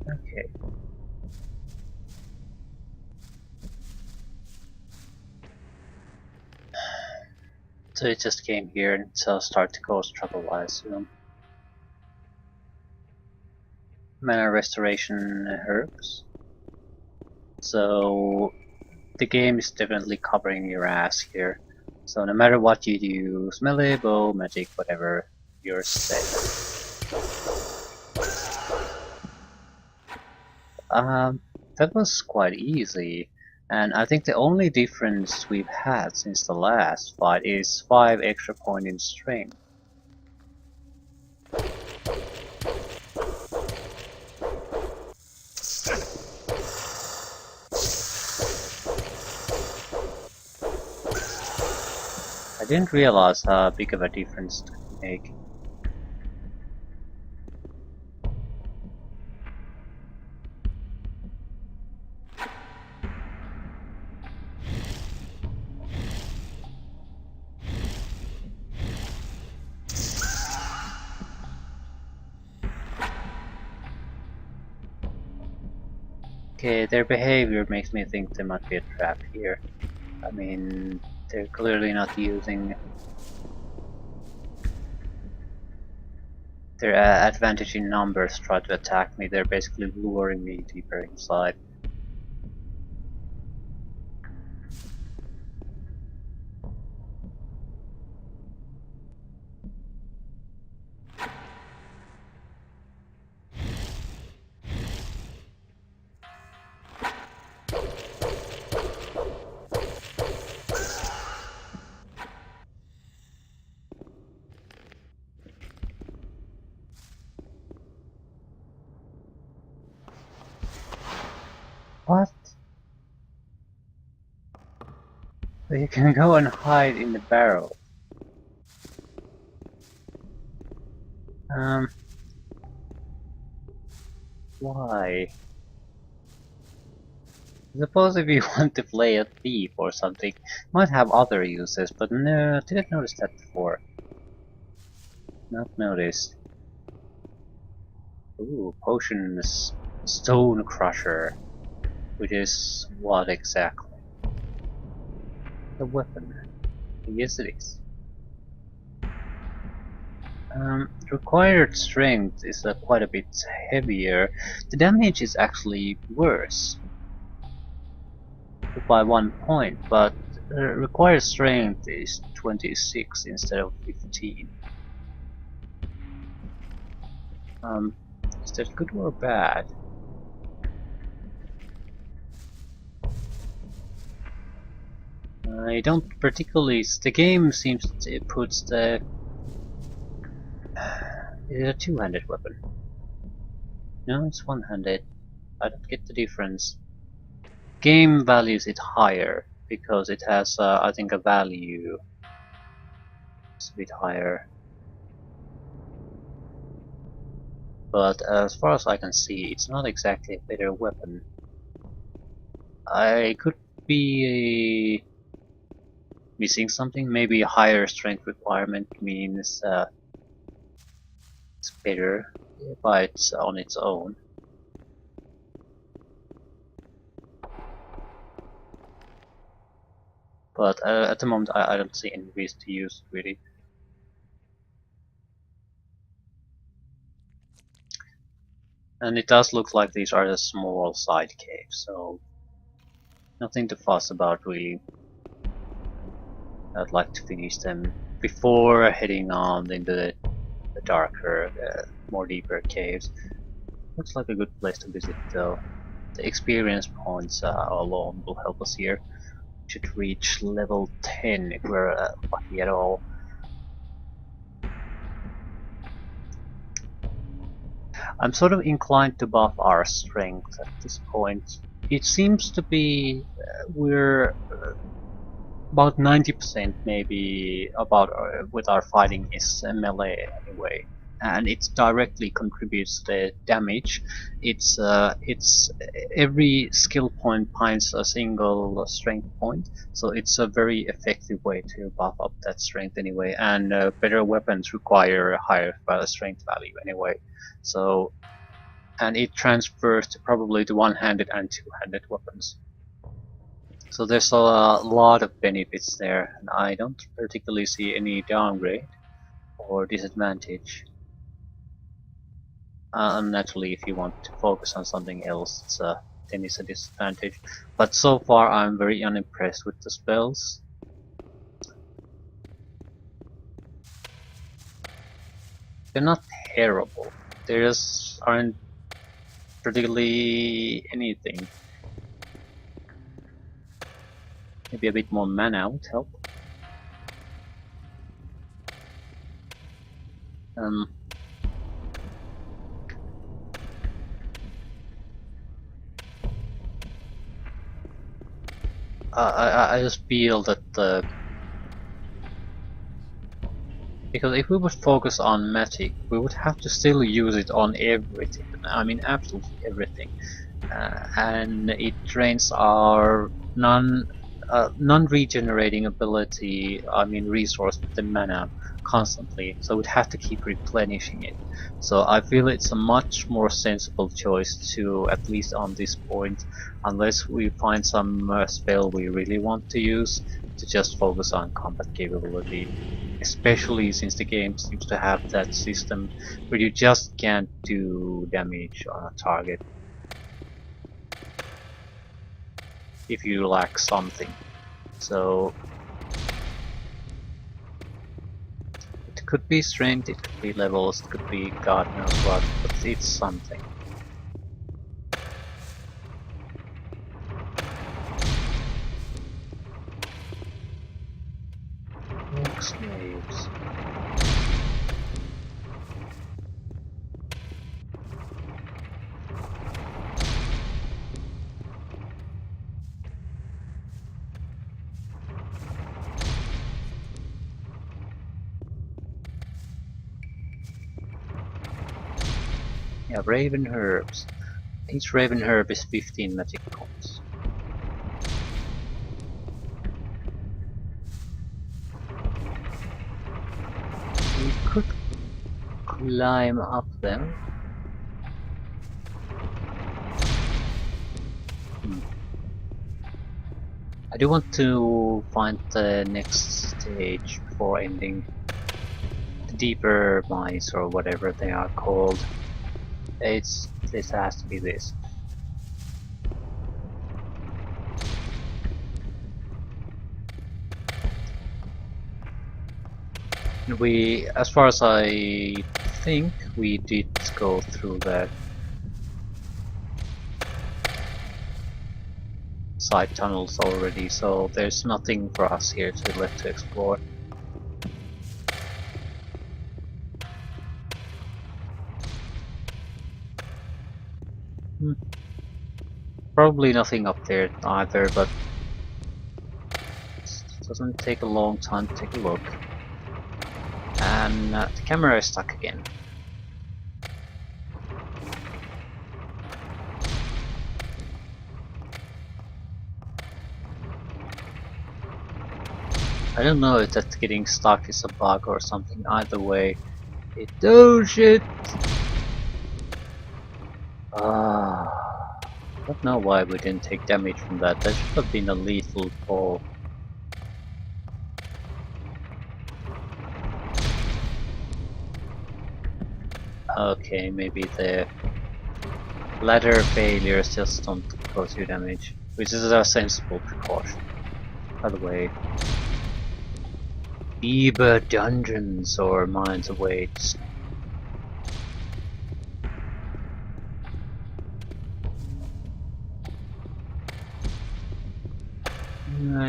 Okay. So it just came here and so start to cause trouble, I assume. Mana restoration herbs. So the game is definitely covering your ass here. So no matter what you do, melee, bow, magic, whatever, you're safe. That was quite easy. And I think the only difference we've had since the last fight is 5 extra points in strength. I didn't realize how big of a difference it could make. Okay, their behavior makes me think there might be a trap here. I mean, they're clearly not using their advantage in numbers to try to attack me. They're basically luring me deeper inside. What? So you can go and hide in the barrel. Why? I suppose if you want to play a thief or something, might have other uses, but no, didn't notice that before. Not noticed. Ooh, potions, stone crusher, which is what exactly? The weapon. Yes, it is. Required strength is quite a bit heavier. The damage is actually worse by 1 point, but required strength is 26 instead of 15. Is that good or bad? I don't particularly. The game seems to put the. Is it a two-handed weapon? No, it's one-handed. I don't get the difference. Game values it higher because it has, I think, a value It's a bit higher. But as far as I can see, it's not exactly a better weapon. I could be missing something. Maybe a higher strength requirement means it's better by its on its own. But at the moment, I don't see any reason to use it really. And it does look like these are the small side caves, so nothing to fuss about really. I'd like to finish them before heading on into the darker, more deeper caves. Looks like a good place to visit though. The experience points alone will help us here. Should reach level 10 if we're lucky at all. I'm sort of inclined to buff our strength at this point. It seems to be we're about 90% maybe about with our fighting is melee anyway, and it directly contributes to the damage. It's every skill point finds a single strength point, so it's a very effective way to buff up that strength anyway. And better weapons require a higher strength value anyway. So, and it transfers to probably the one-handed and two-handed weapons. So there's a lot of benefits there, and I don't particularly see any downgrade or disadvantage. Naturally, if you want to focus on something else, then it's a disadvantage. But so far, I'm very unimpressed with the spells. They're not terrible. They just aren't particularly anything. Maybe a bit more mana would help. I just feel that because if we would focus on magic, we would have to still use it on everything. I mean, absolutely everything, and it drains our non-regenerating ability. I mean, resource with the mana constantly, so we'd have to keep replenishing it. So I feel it's a much more sensible choice to, at least on this point, unless we find some spell we really want to use, to just focus on combat capability. Especially since the game seems to have that system where you just can't do damage on a target if you lack something. So it could be strength, it could be levels, it could be god knows what, but it's something. Slaves. Yeah, Raven Herbs. Each Raven Herb is 15 magic points. We could climb up them. I do want to find the next stage before ending. The deeper mines or whatever they are called. This has to be this. We, as far as I think, we did go through that side tunnels already, so there's nothing for us here left to explore. Probably nothing up there either, but it doesn't take a long time to take a look. And the camera is stuck again. I don't know if that getting stuck is a bug or something. Either way, it oh shit! I don't know why we didn't take damage from that. That should have been a lethal fall. Okay, maybe the ladder failures just don't cause you damage, which is a sensible precaution. By the way, Eber dungeons or mines awaits.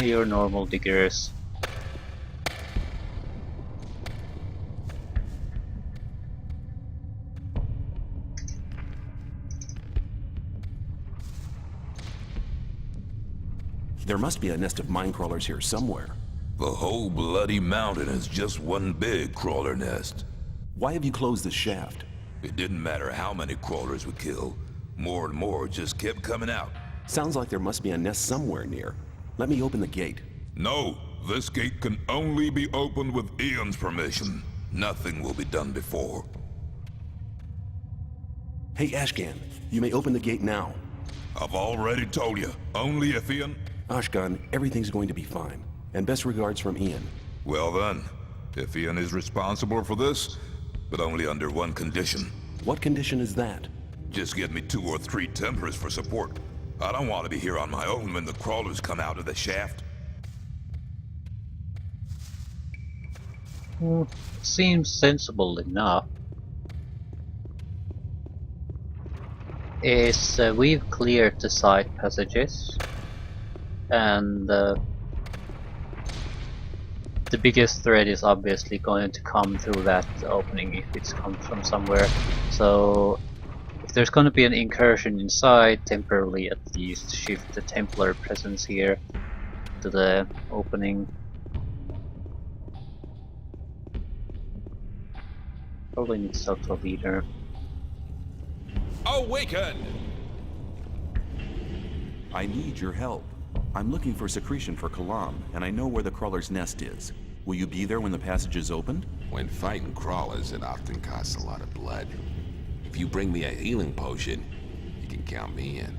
Your normal diggers. There must be a nest of mine crawlers here somewhere. The whole bloody mountain is just one big crawler nest. Why have you closed the shaft? It didn't matter how many crawlers we kill. More and more just kept coming out. Sounds like there must be a nest somewhere near. Let me open the gate. No, this gate can only be opened with Ian's permission. Nothing will be done before. Hey, Ashcan, you may open the gate now. I've already told you, only if Ian... Ashkan, everything's going to be fine. And best regards from Ian. Well then, if Ian is responsible for this, but only under one condition. What condition is that? Just get me 2 or 3 Templars for support. I don't want to be here on my own when the crawlers come out of the shaft. Seems sensible enough. We've cleared the side passages, and the biggest threat is obviously going to come through that opening if it's come from somewhere. So if there's going to be an incursion inside, temporarily at least shift the Templar presence here to the opening. Probably need to talk to a leader. Awaken! I need your help. I'm looking for secretion for Kalam, and I know where the crawler's nest is. Will you be there when the passage is opened? When fighting crawlers, it often costs a lot of blood. If you bring me a healing potion, you can count me in.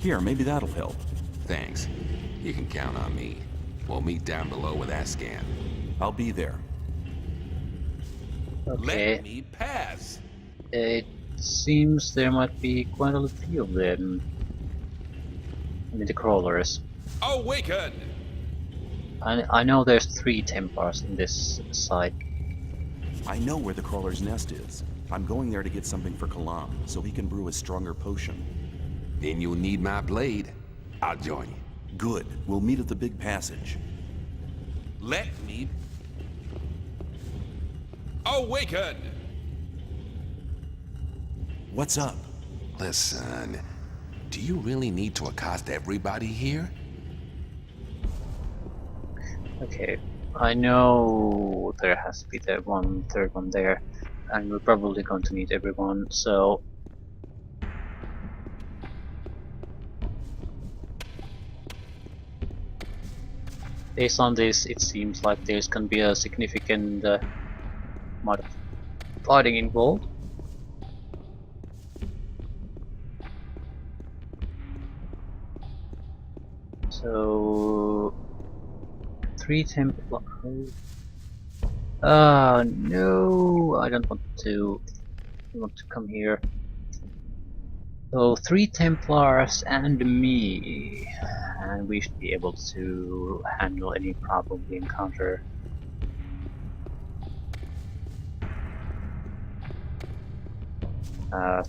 Here, maybe that'll help. Thanks. You can count on me. We'll meet down below with Ascan. I'll be there. Okay. Let me pass! It seems there might be quite a few of them. I mean, the crawlers. Awaken! I know there's 3 Templars in this site. I know where the crawler's nest is. I'm going there to get something for Kalam, so he can brew a stronger potion. Then you'll need my blade. I'll join you. Good. We'll meet at the big passage. Let me... Awaken! What's up? Listen, do you really need to accost everybody here? Okay, I know there has to be the 1/3 one there, and we're probably going to need everyone, so... Based on this, it seems like there's gonna be a significant amount of fighting involved. So... 3 Templars... no, I don't want to come here. So 3 Templars and me, and we should be able to handle any problem we encounter.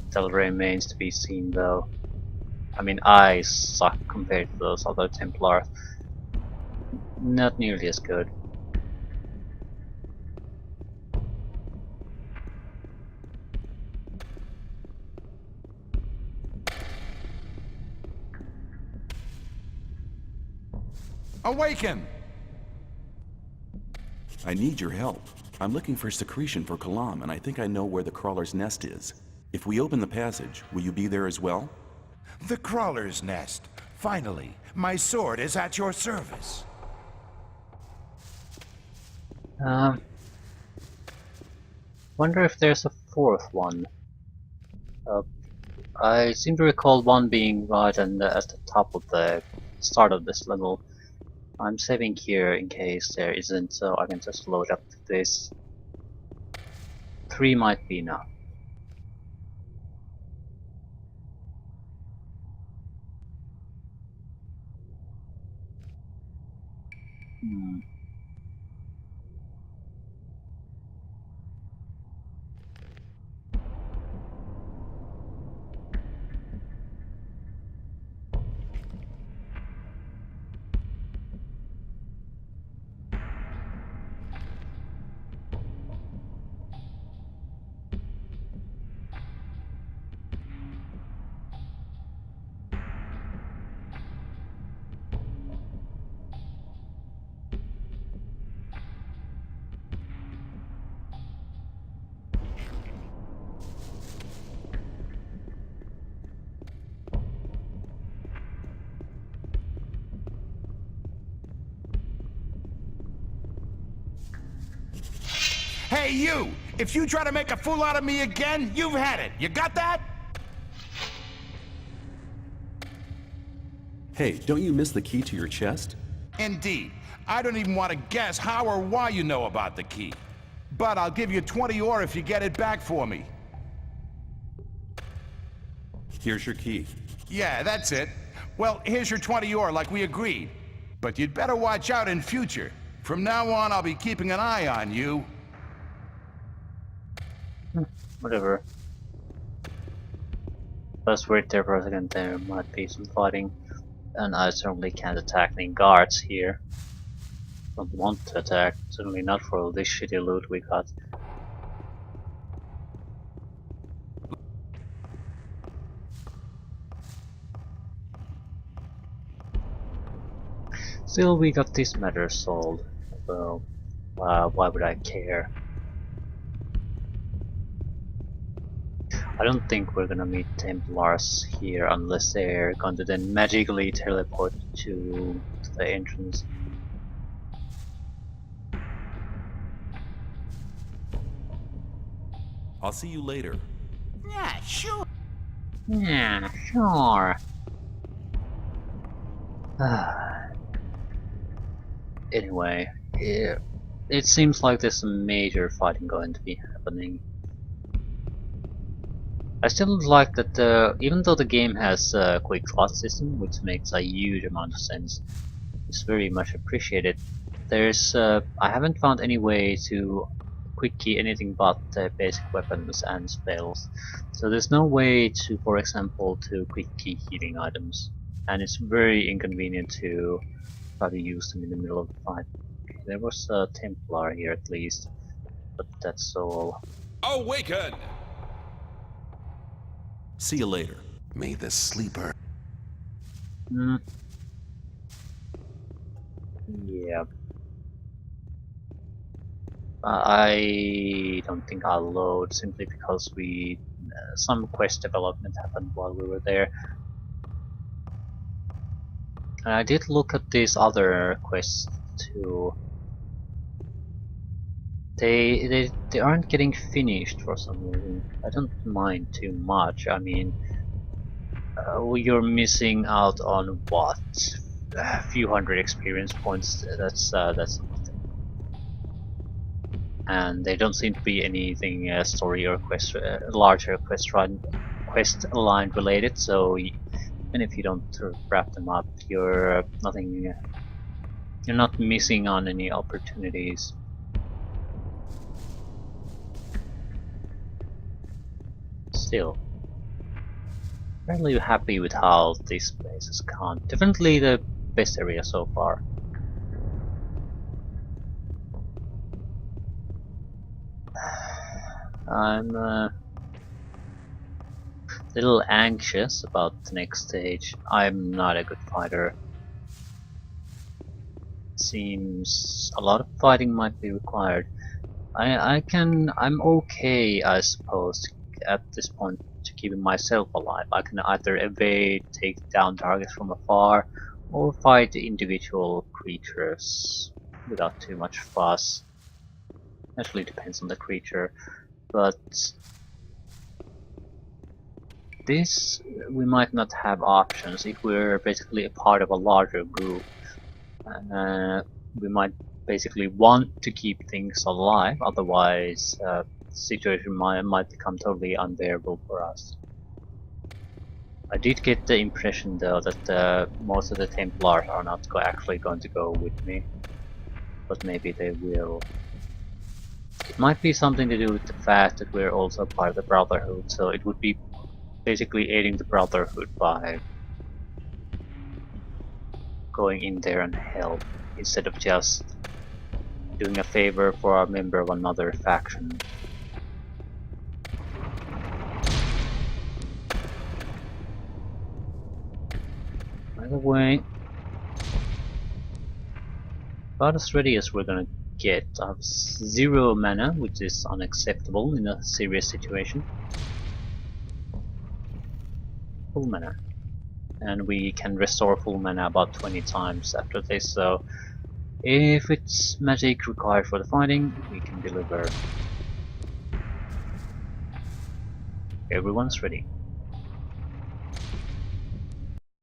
Still remains to be seen though. I mean, I suck compared to those other Templars. Not nearly as good. Awaken! I need your help. I'm looking for secretion for Kalam, and I think I know where the crawler's nest is. If we open the passage, will you be there as well? The crawler's nest. Finally, my sword is at your service. Wonder if there's a fourth one. I seem to recall one being right at the top of the start of this level. I'm saving here in case there isn't, so I can just load up this. 3 might be enough. Hmm. Hey, you! If you try to make a fool out of me again, you've had it. You got that? Hey, don't you miss the key to your chest? Indeed. I don't even want to guess how or why you know about the key. But I'll give you 20 ore if you get it back for me. Here's your key. Yeah, that's it. Well, here's your 20 ore like we agreed. But you'd better watch out in future. From now on, I'll be keeping an eye on you. Whatever. Let's wait there for a second, there might be some fighting. And I certainly can't attack any guards here. Don't want to attack, certainly not for all this shitty loot we got. Still, we got this matter solved. Well, why would I care? I don't think we're gonna meet Templars here unless they're going to then magically teleport to the entrance. I'll see you later. Yeah, sure. Yeah, sure. Anyway, it seems like there's some major fighting going to be happening. I still like that even though the game has a quick slot system, which makes a huge amount of sense, it's very much appreciated. There's I haven't found any way to quick key anything but basic weapons and spells. So there's no way to, for example, to quick key healing items, and it's very inconvenient to try to use them in the middle of the fight. Okay, there was a Templar here at least, but that's all. Awaken! See you later. May the sleeper. Yeah. I don't think I'll load simply because we some quest development happened while we were there. And I did look at these other quests too. They aren't getting finished for some reason. I don't mind too much. I mean, you're missing out on what? A few hundred experience points. That's nothing. And they don't seem to be anything story or quest larger quest line related. So even if you don't wrap them up, you're nothing. You're not missing on any opportunities. Still, fairly happy with how this place has gone. Definitely the best area so far. I'm a little anxious about the next stage. I'm not a good fighter. It's seems a lot of fighting might be required. I'm okay, I suppose, at this point to keeping myself alive. I can either evade, take down targets from afar, or fight individual creatures without too much fuss. Actually depends on the creature, but this we might not have options if we're basically a part of a larger group. We might basically want to keep things alive, otherwise the situation might become totally unbearable for us. I did get the impression though that most of the Templars are not actually going to go with me, but maybe they will. It might be something to do with the fact that we're also part of the Brotherhood, so it would be basically aiding the Brotherhood by going in there and help, instead of just doing a favor for a member of another faction. By the way, about as ready as we're gonna get. I have 0 mana, which is unacceptable in a serious situation. Full mana. And we can restore full mana about 20 times after this, so if it's magic required for the fighting, we can deliver. Everyone's ready.